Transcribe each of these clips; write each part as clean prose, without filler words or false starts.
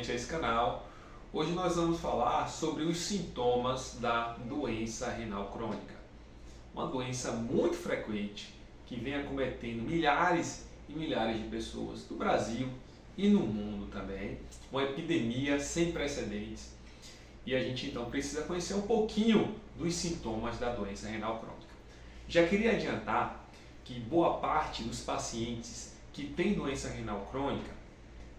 novamente a esse canal. Hoje nós vamos falar sobre os sintomas da doença renal crônica. Uma doença muito frequente que vem acometendo milhares e milhares de pessoas do Brasil e no mundo também. Uma epidemia sem precedentes. E a gente então precisa conhecer um pouquinho dos sintomas da doença renal crônica. Já queria adiantar que boa parte dos pacientes que têm doença renal crônica,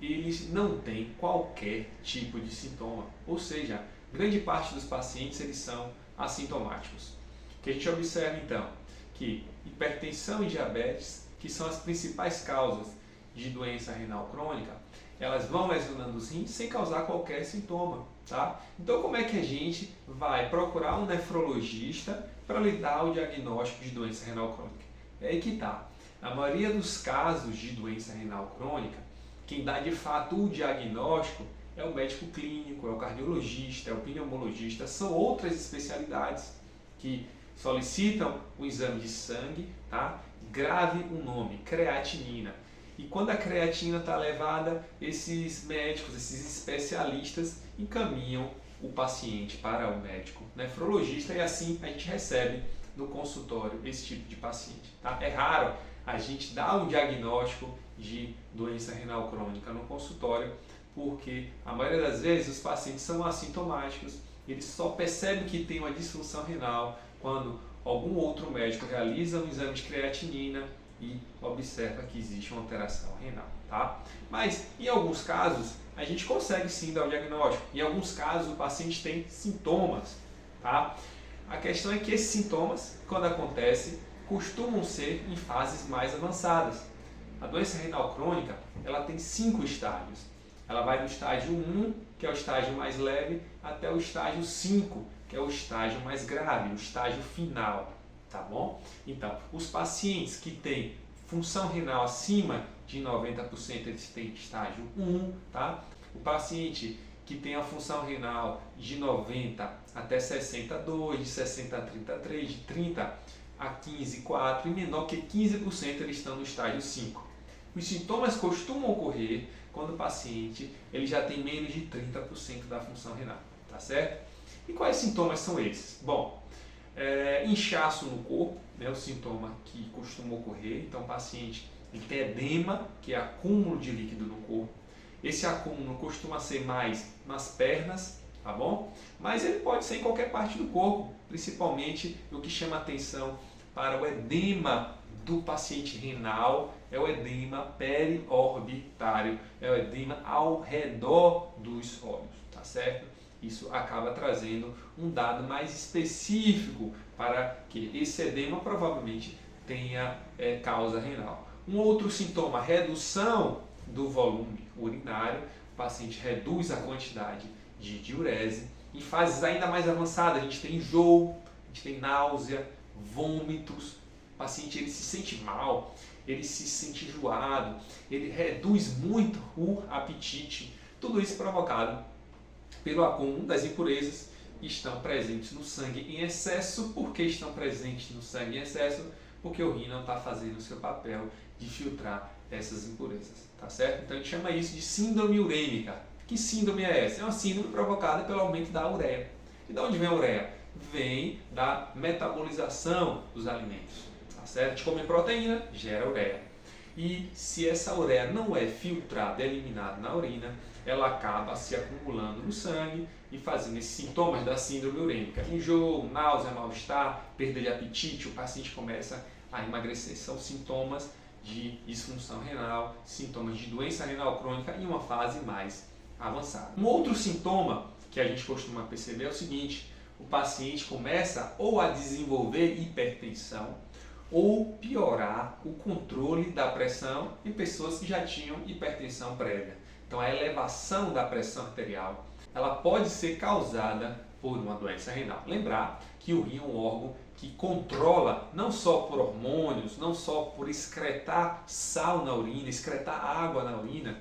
eles não têm qualquer tipo de sintoma, ou seja, grande parte dos pacientes eles são assintomáticos. O que a gente observa então? Que hipertensão e diabetes, que são as principais causas de doença renal crônica, elas vão lesionando os rins sem causar qualquer sintoma, tá? Então como é que a gente vai procurar um nefrologista para lhe dar o diagnóstico de doença renal crônica? É aí que tá. A maioria dos casos de doença renal crônica, quem dá de fato o diagnóstico é o médico clínico, é o cardiologista, é o pneumologista, são outras especialidades que solicitam o exame de sangue, tá? Grave o nome, creatinina. E quando a creatina está elevada, esses médicos, esses especialistas encaminham o paciente para o médico nefrologista e assim a gente recebe no consultório esse tipo de paciente. Tá? É raro a gente dar um diagnóstico de doença renal crônica no consultório, porque a maioria das vezes os pacientes são assintomáticos, eles só percebem que tem uma disfunção renal quando algum outro médico realiza um exame de creatinina e observa que existe uma alteração renal, tá? Mas em alguns casos a gente consegue sim dar o diagnóstico. Em alguns casos o paciente tem sintomas, tá? A questão é que esses sintomas, quando acontecem, costumam ser em fases mais avançadas. A doença renal crônica, ela tem 5 estágios. Ela vai do estágio 1, que é o estágio mais leve, até o estágio 5, que é o estágio mais grave, o estágio final, tá bom? Então, os pacientes que têm função renal acima de 90%, eles têm estágio 1, tá? O paciente que tem a função renal de 90 até 62, de 60 a 33, de 30 a 15, 4 e menor que 15% eles estão no estágio 5. Os sintomas costumam ocorrer quando o paciente ele já tem menos de 30% da função renal, tá certo? E quais sintomas são esses? Bom, inchaço no corpo, né, o sintoma que costuma ocorrer. Então o paciente ele tem edema, que é acúmulo de líquido no corpo. Esse acúmulo costuma ser mais nas pernas, tá bom? Mas ele pode ser em qualquer parte do corpo, principalmente o que chama atenção para o edema do paciente renal é o edema periorbitário, é o edema ao redor dos olhos, tá certo? Isso acaba trazendo um dado mais específico para que esse edema provavelmente tenha causa renal. Um outro sintoma, redução do volume urinário, o paciente reduz a quantidade de diurese. Em fases ainda mais avançadas, a gente tem enjoo, a gente tem náusea, vômitos, o paciente ele se sente mal, ele se sente enjoado, ele reduz muito o apetite, tudo isso provocado pelo acúmulo das impurezas que estão presentes no sangue em excesso. Por que estão presentes no sangue em excesso? Porque o rim não está fazendo o seu papel de filtrar essas impurezas, tá certo? Então a gente chama isso de síndrome urêmica. Que síndrome é essa? É uma síndrome provocada pelo aumento da ureia. E de onde vem a ureia? Vem da metabolização dos alimentos, tá certo? A gente come proteína, gera ureia. E se essa ureia não é filtrada, eliminada na urina, ela acaba se acumulando no sangue e fazendo esses sintomas da síndrome urêmica. Enjoo, náusea, mal-estar, perda de apetite, o paciente começa a emagrecer. São sintomas de disfunção renal, sintomas de doença renal crônica em uma fase mais avançada. Um outro sintoma que a gente costuma perceber é o seguinte: o paciente começa ou a desenvolver hipertensão ou piorar o controle da pressão em pessoas que já tinham hipertensão prévia. Então a elevação da pressão arterial, ela pode ser causada por uma doença renal. Lembrar que o rim é um órgão que controla, não só por hormônios, não só por excretar sal na urina, excretar água na urina,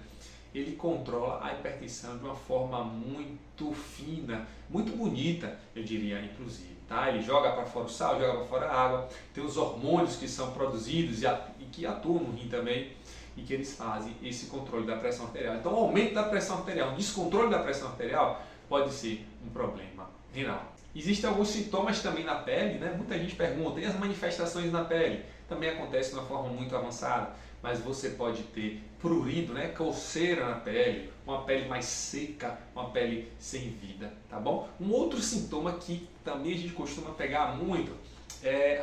ele controla a hipertensão de uma forma muito fina, muito bonita, eu diria, inclusive. Tá? Ele joga para fora o sal, joga para fora a água, tem os hormônios que são produzidos e que atuam no rim também, e que eles fazem esse controle da pressão arterial. Então, o aumento da pressão arterial, o descontrole da pressão arterial pode ser um problema renal. Existem alguns sintomas também na pele, né? Muita gente pergunta, e as manifestações na pele? Também acontecem de uma forma muito avançada, mas você pode ter prurido, né? Coceira na pele, uma pele mais seca, uma pele sem vida, tá bom? Um outro sintoma que também a gente costuma pegar muito é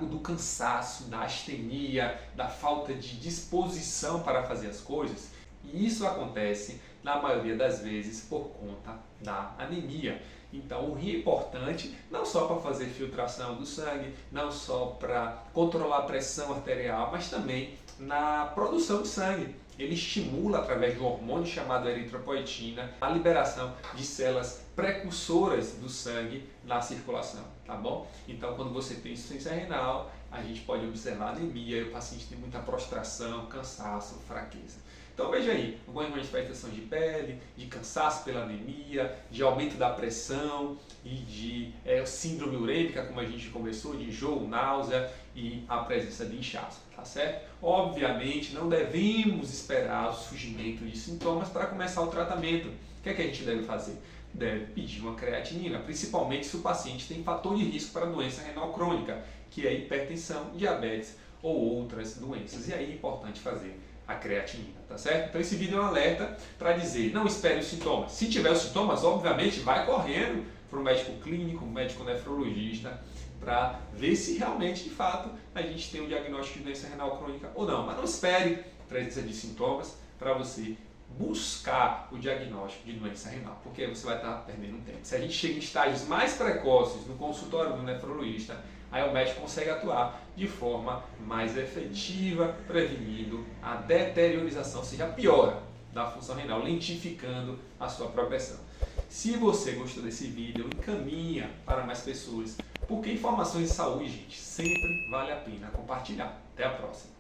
o do cansaço, da astenia, da falta de disposição para fazer as coisas. E isso acontece, na maioria das vezes, por conta da anemia. Então, o rim é importante não só para fazer filtração do sangue, não só para controlar a pressão arterial, mas também na produção de sangue. Ele estimula, através de um hormônio chamado eritropoetina, a liberação de células precursoras do sangue na circulação, tá bom? Então, quando você tem insuficiência renal, a gente pode observar anemia e o paciente tem muita prostração, cansaço, fraqueza. Então veja aí, algumas manifestações de pele, de cansaço pela anemia, de aumento da pressão e de síndrome urêmica, como a gente conversou, de enjoo, náusea e a presença de inchaço, tá certo? Obviamente não devemos esperar o surgimento de sintomas para começar o tratamento. O que é que a gente deve fazer? Deve pedir uma creatinina, principalmente se o paciente tem fator de risco para doença renal crônica, que é hipertensão, diabetes ou outras doenças. E aí é importante fazer a creatinina, tá certo? Então esse vídeo é um alerta para dizer, não espere os sintomas. Se tiver os sintomas, obviamente, vai correndo para o médico clínico, médico nefrologista, para ver se realmente, de fato, a gente tem um diagnóstico de doença renal crônica ou não. Mas não espere a presença de sintomas para você buscar o diagnóstico de doença renal, porque aí você vai estar perdendo tempo. Se a gente chega em estágios mais precoces no consultório do nefrologista, aí o médico consegue atuar de forma mais efetiva, prevenindo a deteriorização, ou seja, a piora da função renal, lentificando a sua progressão. Se você gostou desse vídeo, encaminha para mais pessoas, porque informações de saúde, gente, sempre vale a pena compartilhar. Até a próxima!